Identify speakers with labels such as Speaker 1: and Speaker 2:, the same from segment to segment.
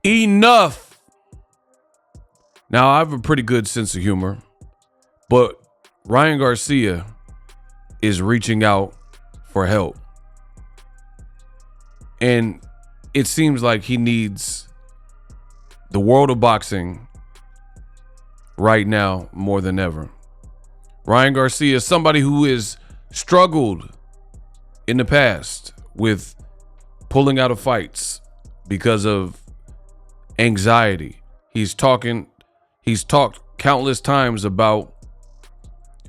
Speaker 1: Enough. Now, I have a pretty good sense of humor, but Ryan Garcia is reaching out for help. And it seems like he needs the world of boxing right now more than ever. Ryan Garcia is somebody who has struggled in the past with pulling out of fights because of anxiety. He's talked countless times about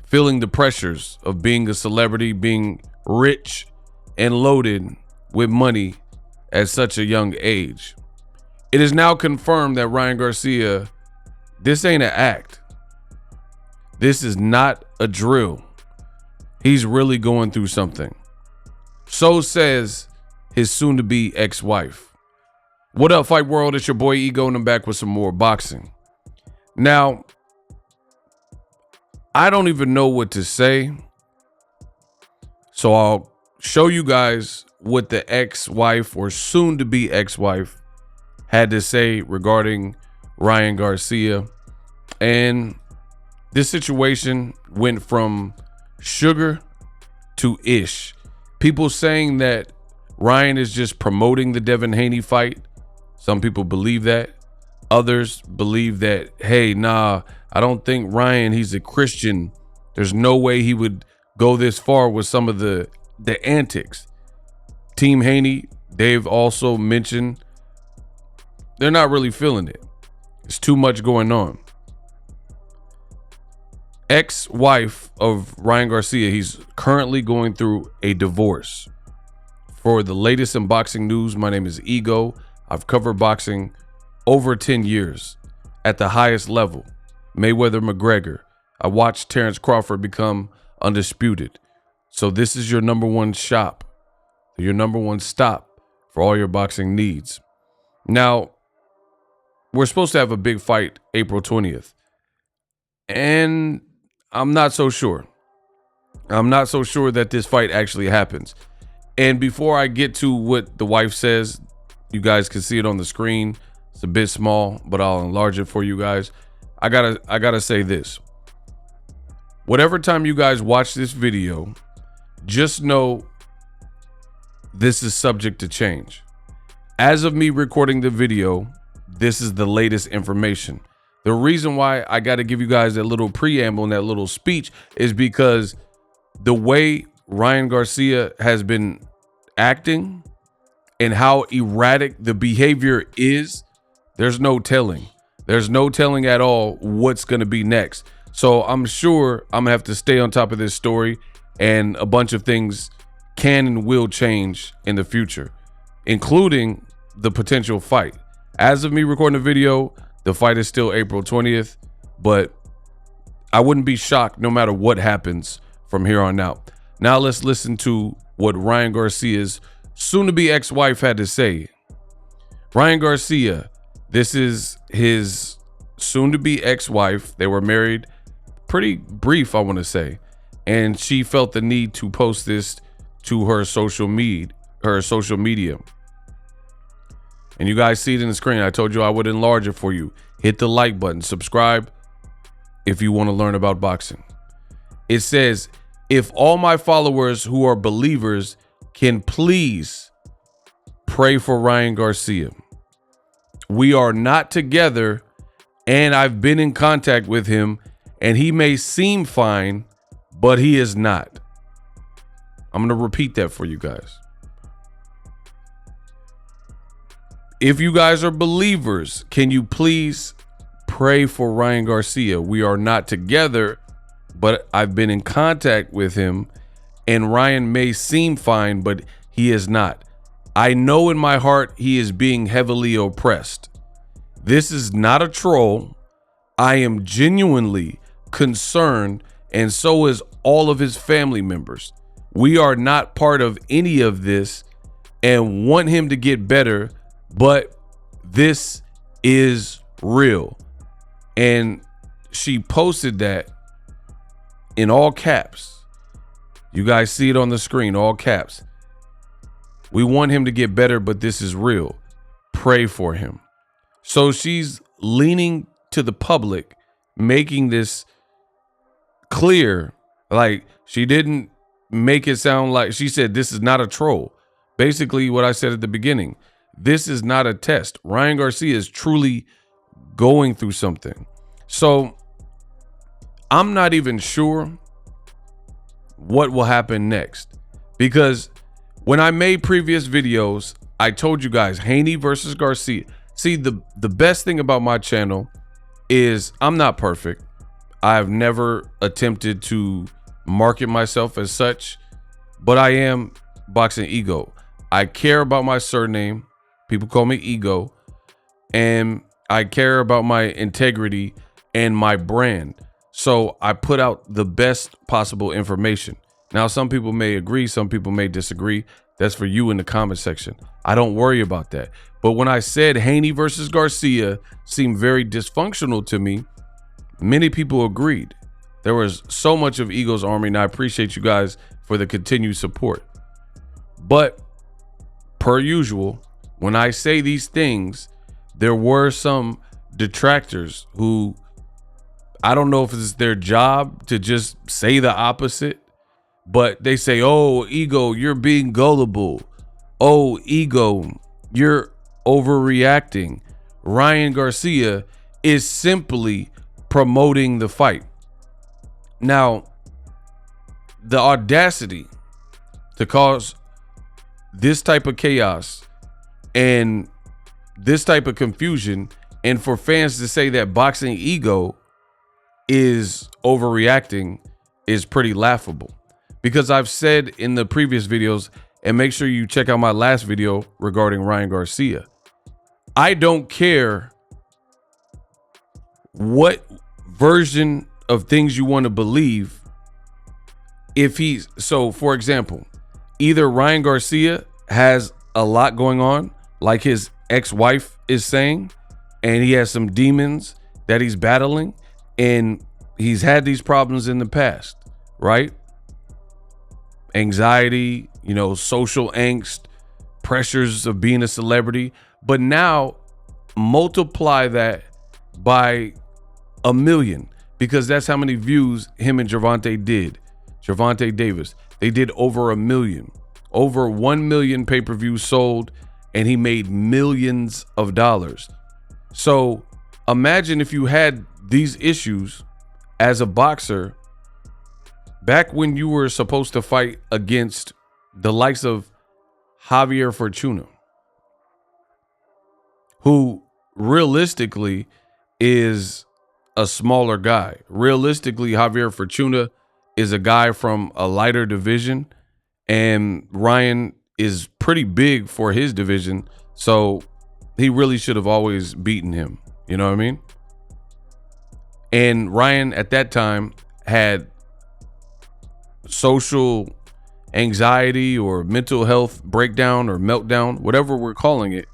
Speaker 1: feeling the pressures of being a celebrity, being rich and loaded with money at such a young age. It is now confirmed that Ryan Garcia, this ain't an act. This is not a drill. He's really going through something. So says his soon-to-be ex-wife. What up, Fight World? It's your boy Ego, and I'm back with some more boxing. Now, I don't even know what to say, so I'll show you guys what the ex-wife or soon-to-be ex-wife had to say regarding Ryan Garcia. And this situation went from sugar to ish. People saying that Ryan is just promoting the Devin Haney fight. Some people believe that. Others believe that, hey, nah, I don't think Ryan, he's a Christian. There's no way he would go this far with some of the antics. Team Haney, they've also mentioned they're not really feeling it. It's too much going on. Ex-wife of Ryan Garcia, he's currently going through a divorce. For the latest in boxing news, my name is Ego. I've covered boxing over 10 years at the highest level. Mayweather, McGregor. I watched Terrence Crawford become undisputed. So this is your number one shop, your number one stop for all your boxing needs. Now, we're supposed to have a big fight April 20th. And I'm not so sure. I'm not so sure that this fight actually happens. And before I get to what the wife says, you guys can see it on the screen. It's a bit small, but I'll enlarge it for you guys. I gotta say this. Whatever time you guys watch this video, just know this is subject to change. As of me recording the video, this is the latest information. The reason why I got to give you guys that little preamble and that little speech is because the way Ryan Garcia has been acting and how erratic the behavior is, there's no telling. There's no telling at all what's going to be next. So I'm sure I'm going to have to stay on top of this story, and a bunch of things can and will change in the future, including the potential fight. As of me recording the video, the fight is still April 20th, but I wouldn't be shocked no matter what happens from here on out. Now let's listen to what Ryan Garcia's soon-to-be ex-wife had to say. Ryan Garcia, this is his soon-to-be ex-wife. They were married pretty brief, I want to say, and she felt the need to post this to her social media. And you guys see it in the screen. I told you I would enlarge it for you. Hit the like button. Subscribe if you want to learn about boxing. It says, if all my followers who are believers can please pray for Ryan Garcia. We are not together, and I've been in contact with him, and he may seem fine, but he is not. I'm going to repeat that for you guys. If you guys are believers, can you please pray for Ryan Garcia? We are not together, but I've been in contact with him, and Ryan may seem fine, but he is not. I know in my heart he is being heavily oppressed. This is not a troll. I am genuinely concerned, and so is all of his family members. We are not part of any of this and want him to get better, but this is real. And she posted that in all caps. You guys see it on the screen, all caps. We want him to get better, but this is real. Pray for him. So she's leaning to the public, making this clear. Like, she didn't make it sound like, she said this is not a troll. Basically what I said at the beginning, this is not a test. Ryan Garcia is truly going through something. So I'm not even sure what will happen next, because when I made previous videos, I told you guys Haney versus Garcia. See, the best thing about my channel is I'm not perfect. I've never attempted to market myself as such, but I am Boxingego. I care about my surname. People call me Ego, and I care about my integrity and my brand. So I put out the best possible information. Now, some people may agree, some people may disagree. That's for you in the comment section. I don't worry about that. But when I said Haney versus Garcia seemed very dysfunctional to me, many people agreed. There was so much of Ego's army, and I appreciate you guys for the continued support. But per usual, when I say these things, there were some detractors who, I don't know if it's their job to just say the opposite, but they say, oh, Ego, you're being gullible. Oh, Ego, you're overreacting. Ryan Garcia is simply promoting the fight. Now, the audacity to cause this type of chaos and this type of confusion, and for fans to say that Boxingego is overreacting, is pretty laughable. Because I've said in the previous videos, and make sure you check out my last video regarding Ryan Garcia, I don't care what version of things you want to believe. If he's, so for example, either Ryan Garcia has a lot going on, like his ex-wife is saying, and he has some demons that he's battling, and he's had these problems in the past, right? Anxiety, you know, social angst, pressures of being a celebrity. But now multiply that by 1 million, because that's how many views him and Gervonta did. Gervonta Davis, they did over 1 million, over 1 million pay-per-views sold, and he made millions of dollars. So imagine if you had these issues as a boxer back when you were supposed to fight against the likes of Javier Fortuna, who realistically is a smaller guy. Realistically, Javier Fortuna is a guy from a lighter division, and Ryan is pretty big for his division. So he really should have always beaten him. You know what I mean? And Ryan at that time had social anxiety or mental health breakdown or meltdown, whatever we're calling it.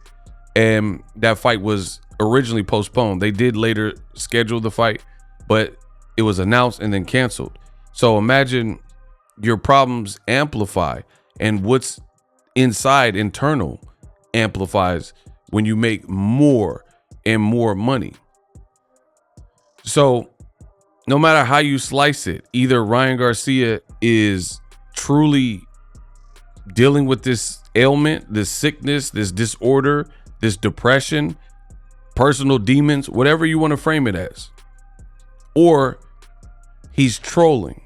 Speaker 1: And that fight was originally postponed. They did later schedule the fight, but it was announced and then canceled. So imagine your problems amplify, and what's inside internal amplifies when you make more and more money. So no matter how you slice it, either Ryan Garcia is truly dealing with this ailment, this sickness, this disorder, this depression, personal demons, whatever you want to frame it as, or he's trolling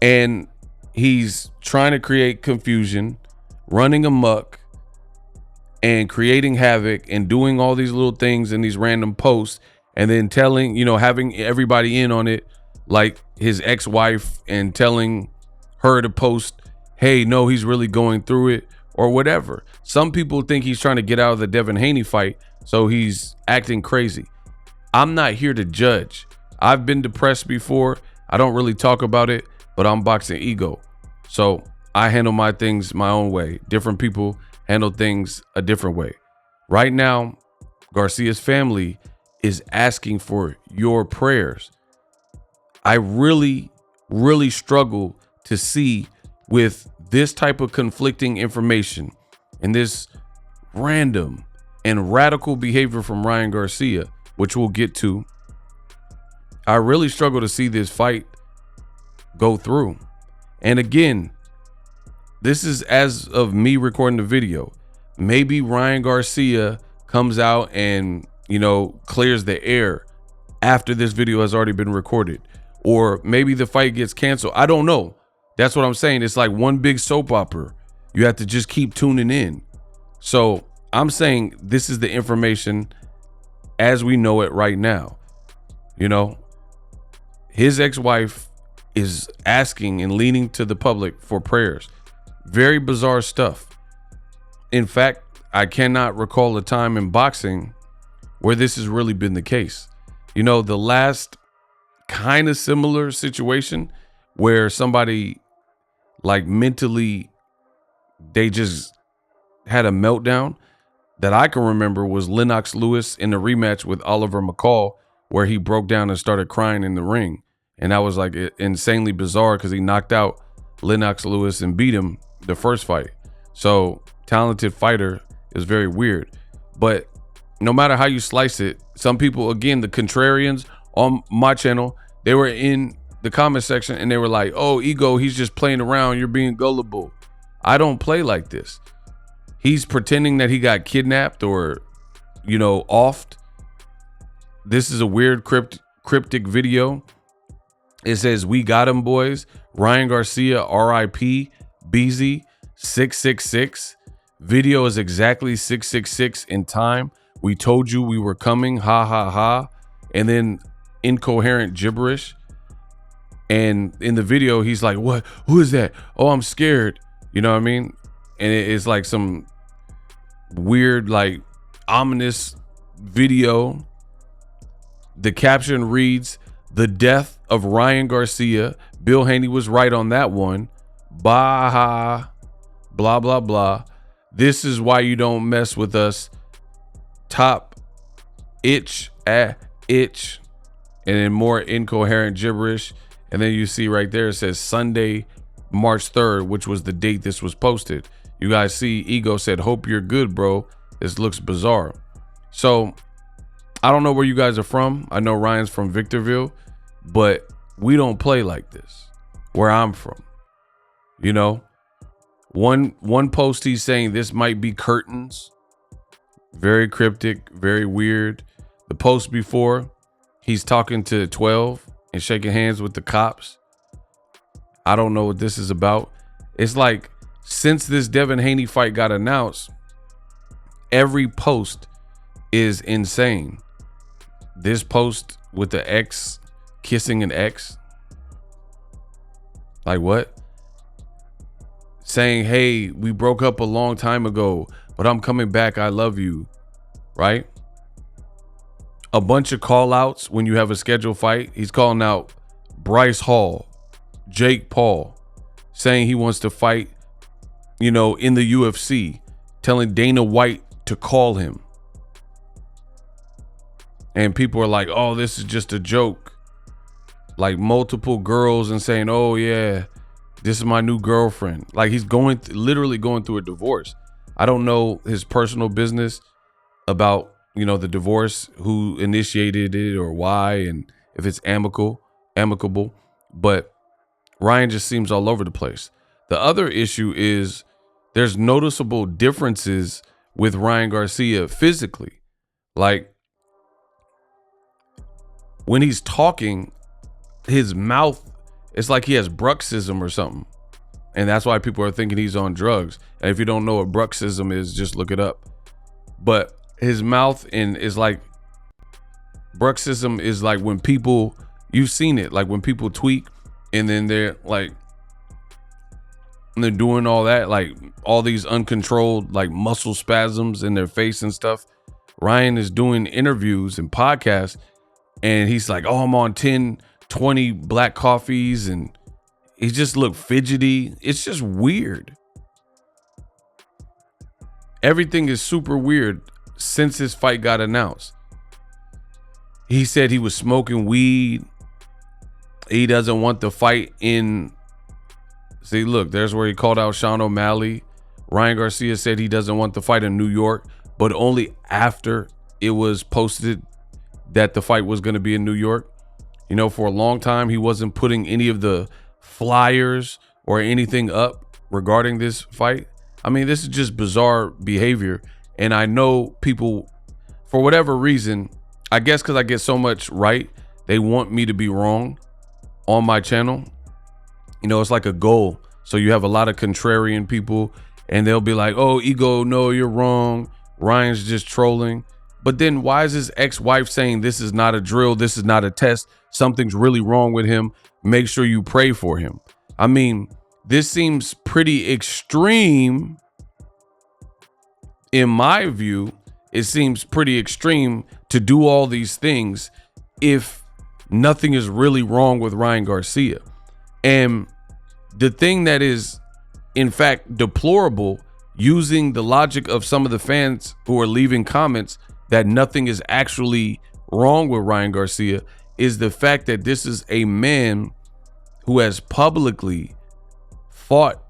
Speaker 1: and he's trying to create confusion, running amok and creating havoc and doing all these little things in these random posts, and then telling, you know, having everybody in on it, like his ex-wife, and telling her to post, hey, no, he's really going through it, or whatever. Some people think he's trying to get out of the Devin Haney fight, so he's acting crazy. I'm not here to judge. I've been depressed before. I don't really talk about it, but I'm Boxingego. So I handle my things my own way. Different people handle things a different way. Right now, Garcia's family is asking for your prayers. I really, really struggle to see, with this type of conflicting information and this random and radical behavior from Ryan Garcia, which we'll get to. I really struggle to see this fight go through. And again, this is as of me recording the video. Maybe Ryan Garcia comes out and, clears the air after this video has already been recorded. Or maybe the fight gets canceled. I don't know. That's what I'm saying. It's like one big soap opera. You have to just keep tuning in. So I'm saying this is the information as we know it right now. His ex-wife is asking and leaning to the public for prayers. Very bizarre stuff. In fact, I cannot recall a time in boxing where this has really been the case. The last kind of similar situation where somebody mentally, they just had a meltdown that I can remember was Lennox Lewis in the rematch with Oliver McCall, where he broke down and started crying in the ring. And that was insanely bizarre because he knocked out Lennox Lewis and beat him the first fight. So talented fighter is very weird. But no matter how you slice it, some people, again, the contrarians on my channel, they were in the comment section and they were like, oh, Ego, he's just playing around. You're being gullible. I don't play like this. He's pretending that he got kidnapped or, offed. This is a weird cryptic video. It says, we got him, boys. Ryan Garcia, RIP, BZ, 666. Video is exactly 666 in time. We told you we were coming. Ha, ha, ha. And then incoherent gibberish. And in the video, he's like, what? Who is that? Oh, I'm scared. You know what I mean? And it's like some weird, ominous video. The caption reads, the death of Ryan Garcia. Bill Haney was right on that one. Baha, blah, blah, blah. This is why you don't mess with us. Top itch, itch. And then more incoherent gibberish. And then you see right there, it says Sunday, March 3rd, which was the date this was posted. You guys see, Ego said, hope you're good, bro. This looks bizarre. So I don't know where you guys are from. I know Ryan's from Victorville, but we don't play like this where I'm from. One post he's saying this might be curtains. Very cryptic, very weird. The post before, he's talking to 12 and shaking hands with the cops. I don't know what this is about. It's like, since this Devin Haney fight got announced, every post is insane. This post with the ex kissing an ex. Like what? Saying, hey, we broke up a long time ago, but I'm coming back. I love you. Right? A bunch of call outs when you have a scheduled fight. He's calling out Bryce Hall, Jake Paul, saying he wants to fight, in the UFC, telling Dana White to call him. And people are like, oh, this is just a joke. Like multiple girls and saying, oh, yeah, this is my new girlfriend. Like he's literally going through a divorce. I don't know his personal business about, the divorce, who initiated it or why, and if it's amicable. But Ryan just seems all over the place. The other issue is there's noticeable differences with Ryan Garcia physically. Like when he's talking, his mouth, it's like he has bruxism or something. And that's why people are thinking he's on drugs. And if you don't know what bruxism is, just look it up. But his mouth is like, bruxism is like when people, you've seen it, like when people tweak and then they're doing all that, like all these uncontrolled like muscle spasms in their face and stuff. Ryan is doing interviews and podcasts and he's like, oh, I'm on 10, 20 black coffees, and he just looked fidgety. It's just weird. Everything is super weird since his fight got announced. He said he was smoking weed. He doesn't want the fight in. See, look, there's where he called out Sean O'Malley. Ryan Garcia said he doesn't want the fight in New York. but only after it was posted that the fight was going to be in New York. You know, for a long time, he wasn't putting any of the flyers or anything up regarding this fight. I mean, this is just bizarre behavior. And I know people, for whatever reason, I guess because I get so much right, they want me to be wrong on my channel. You know, it's like a goal. So you have a lot of contrarian people and they'll be like, oh, Ego, no, you're wrong. Ryan's just trolling. But then why is his ex-wife saying this is not a drill? This is not a test. Something's really wrong with him. Make sure you pray for him. I mean, this seems pretty extreme. In my view, it seems pretty extreme to do all these things if nothing is really wrong with Ryan Garcia. And the thing that is, in fact, deplorable, using the logic of some of the fans who are leaving comments that nothing is actually wrong with Ryan Garcia, is the fact that this is a man who has publicly fought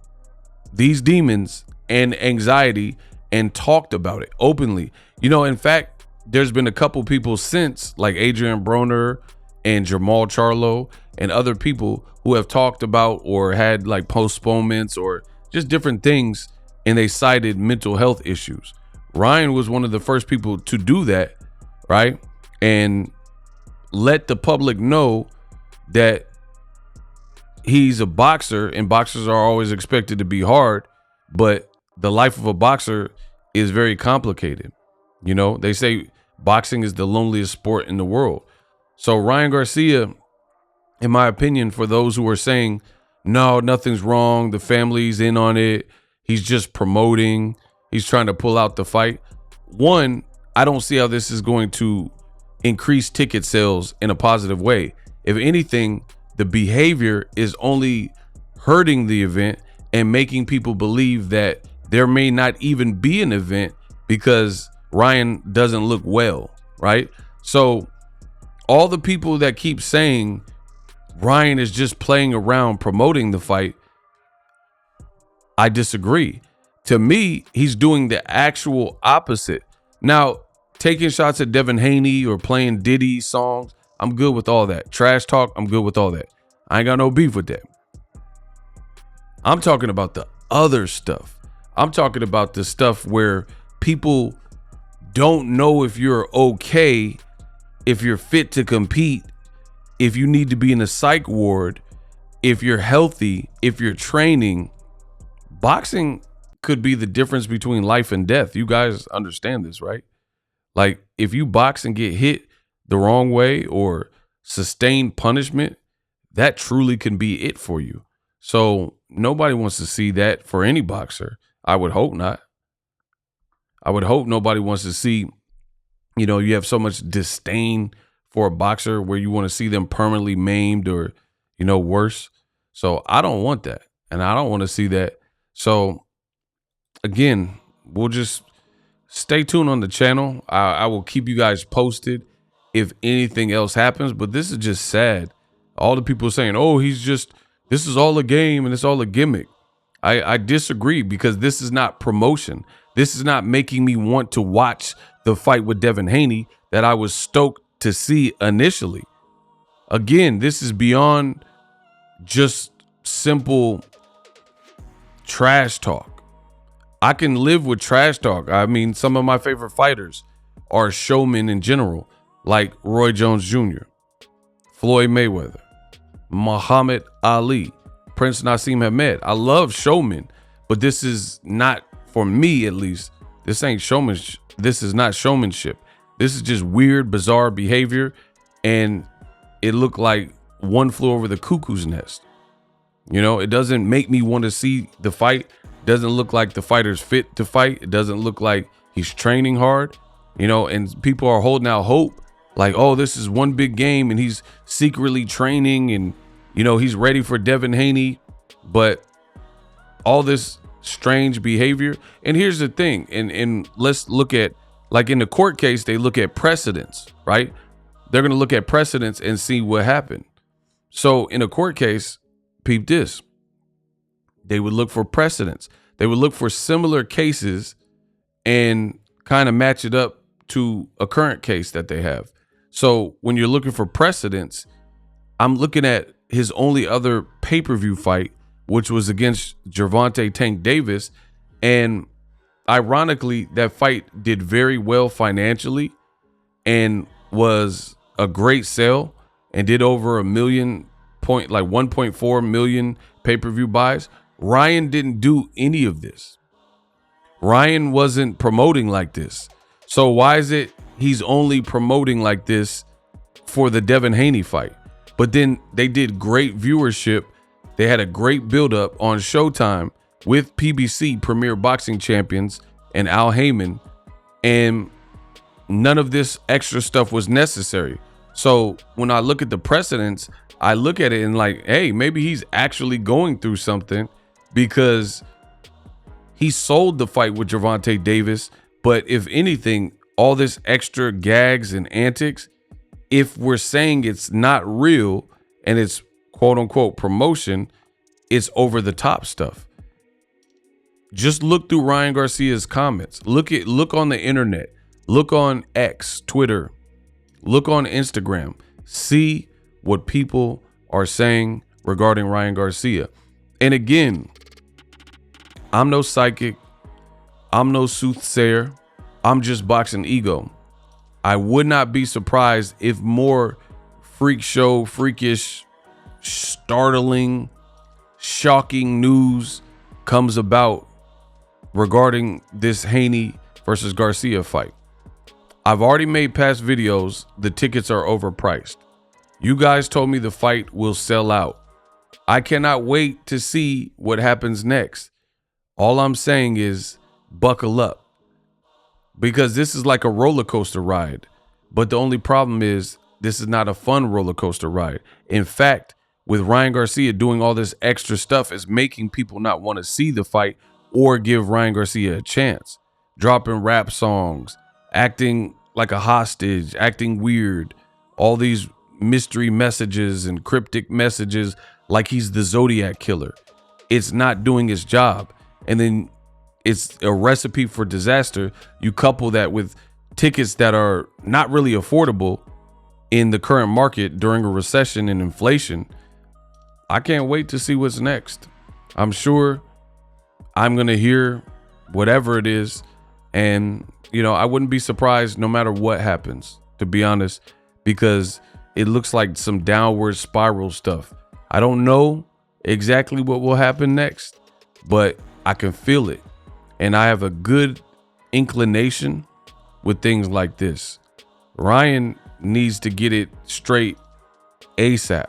Speaker 1: these demons and anxiety and talked about it openly. You know, in fact, there's been a couple people since, like Adrian Broner and Jamal Charlo and other people who have talked about or had like postponements or just different things, and they cited mental health issues. Ryan was one of the first people to do that, right? And let the public know that he's a boxer, and boxers are always expected to be hard, but the life of a boxer is very complicated. You know, they say boxing is the loneliest sport in the world. So Ryan Garcia, in my opinion, for those who are saying, no, nothing's wrong, the family's in on it, he's just promoting, he's trying to pull out the fight. One, I don't see how this is going to increase ticket sales in a positive way. If anything, the behavior is only hurting the event and making people believe that there may not even be an event because Ryan doesn't look well, right? So all the people that keep saying Ryan is just playing around promoting the fight, I disagree. To me, he's doing the actual opposite. Now, taking shots at Devin Haney or playing Diddy songs, I'm good with all that. Trash talk, I'm good with all that. I ain't got no beef with that. I'm talking about the other stuff. I'm talking about the stuff where people don't know if you're okay, if you're fit to compete, if you need to be in a psych ward, if you're healthy, if you're training. Boxing could be the difference between life and death. You guys understand this, right? Like, if you box and get hit the wrong way or sustain punishment, that truly can be it for you. So nobody wants to see that for any boxer. I would hope not. I would hope nobody wants to see, you know, you have so much disdain for a boxer where you want to see them permanently maimed or, you know, worse. So I don't want that. And I don't want to see that. So again, we'll just stay tuned on the channel. I will keep you guys posted if anything else happens. But this is just sad. All the people saying, oh, this is all a game and it's all a gimmick. I disagree, because this is not promotion. This is not making me want to watch the fight with Devin Haney that I was stoked to see initially. Again, this is beyond just simple trash talk. I can live with trash talk. I mean, some of my favorite fighters are showmen in general, like Roy Jones Jr., Floyd Mayweather, Muhammad Ali, Prince Nassim Hamed. I love showmen, but this is not, for me at least, this ain't showmanship. This is not showmanship. This is just weird, bizarre behavior, and it looked like one flew over the cuckoo's nest. You know, it doesn't make me want to see the fight. It doesn't look like the fighter's fit to fight. It doesn't look like he's training hard, you know, and people are holding out hope like, oh, this is one big game and he's secretly training and, you know, he's ready for Devin Haney. But all this strange behavior. And here's the thing. And let's look at, like in the court case, they look at precedents, right? They're going to look at precedents and see what happened. So in a court case, peep this. They would look for precedents. They would look for similar cases and kind of match it up to a current case that they have. So when you're looking for precedents, I'm looking at his only other pay-per-view fight, which was against Gervonta Tank Davis. And ironically, that fight did very well financially and was a great sell and did over 1.4 million pay-per-view buys. Ryan didn't do any of this. Ryan wasn't promoting like this. So why is it he's only promoting like this for the Devin Haney fight? But then they did great viewership. They had a great buildup on Showtime with PBC Premier Boxing Champions and Al Heyman, and none of this extra stuff was necessary. So when I look at the precedents, I look at it and like, hey, maybe he's actually going through something, because he sold the fight with Gervonta Davis. But if anything, all this extra gags and antics, if we're saying it's not real and it's quote unquote promotion, it's over the top stuff. Just look through Ryan Garcia's comments. Look on the internet. Look on X, Twitter. Look on Instagram. See what people are saying regarding Ryan Garcia. And again, I'm no psychic. I'm no soothsayer. I'm just Boxingego. I would not be surprised if more freak show, freakish, startling, shocking news comes about regarding this Haney versus Garcia fight. I've already made past videos. The tickets are overpriced. You guys told me the fight will sell out. I cannot wait to see what happens next. All I'm saying is buckle up, because this is like a roller coaster ride. But the only problem is this is not a fun roller coaster ride. In fact, with Ryan Garcia doing all this extra stuff, is making people not want to see the fight or give Ryan Garcia a chance. Dropping rap songs, acting like a hostage, acting weird, all these mystery messages and cryptic messages like he's the Zodiac killer. It's not doing its job. And then it's a recipe for disaster. You couple that with tickets that are not really affordable in the current market during a recession and inflation. I can't wait to see what's next. I'm sure I'm going to hear whatever it is. And, I wouldn't be surprised no matter what happens, to be honest, because it looks like some downward spiral stuff. I don't know exactly what will happen next, but I can feel it. And I have a good inclination with things like this. Ryan needs to get it straight ASAP.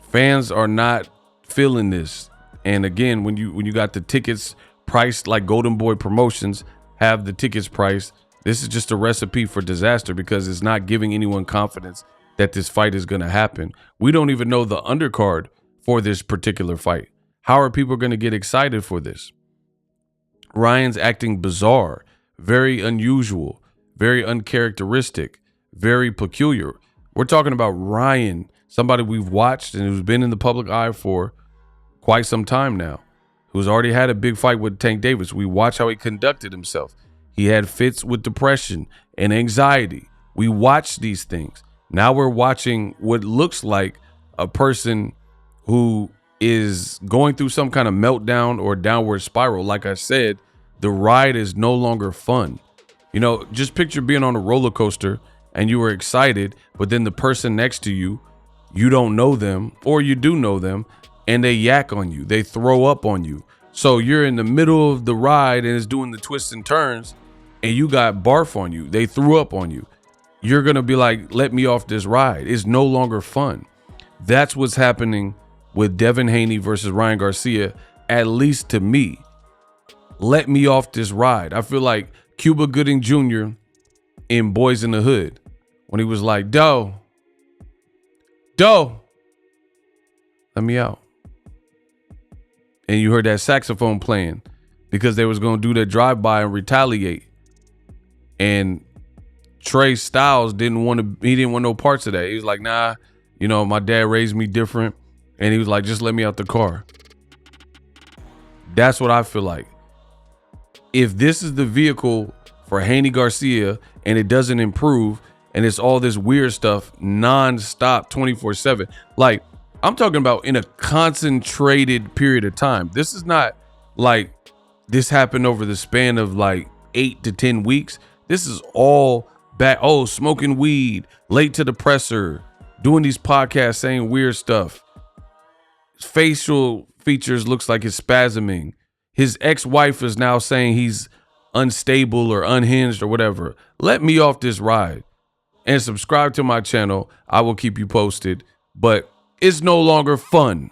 Speaker 1: Fans are not feeling this. And again, when you got the tickets priced like Golden Boy Promotions have the tickets priced, this is just a recipe for disaster, because it's not giving anyone confidence that this fight is going to happen. We don't even know the undercard for this particular fight. How are people going to get excited for this? Ryan's acting bizarre, very unusual, very uncharacteristic, very peculiar. We're talking about Ryan, somebody we've watched and who's been in the public eye for quite some time now, who's already had a big fight with Tank Davis. We watch how he conducted himself. He had fits with depression and anxiety. We watched these things. Now we're watching what looks like a person who is going through some kind of meltdown or downward spiral. Like I said, the ride is no longer fun. Just picture being on a roller coaster and you were excited, but then the person next to you, you don't know them, or you do know them, and they yak on you. They throw up on you. So you're in the middle of the ride and it's doing the twists and turns, and you got barf on you. They threw up on you. You're going to be like, let me off this ride. It's no longer fun. That's what's happening with Devin Haney versus Ryan Garcia, at least to me. Let me off this ride. I feel like Cuba Gooding Jr. in Boys in the Hood, when he was like, Doe, let me out. And you heard that saxophone playing because they was going to do that drive-by and retaliate. And Trey Styles didn't want no parts of that. He was like, nah, my dad raised me different. And he was like, just let me out the car. That's what I feel like. if this is the vehicle for Haney Garcia and it doesn't improve and it's all this weird stuff nonstop 24/7, like I'm talking about in a concentrated period of time. This is not like this happened over the span of like 8 to 10 weeks. This is all back. Oh, smoking weed, late to the presser, doing these podcasts, saying weird stuff. Facial features looks like it's spasming. His ex-wife is now saying he's unstable or unhinged or whatever. Let me off this ride and subscribe to my channel. I will keep you posted, but it's no longer fun.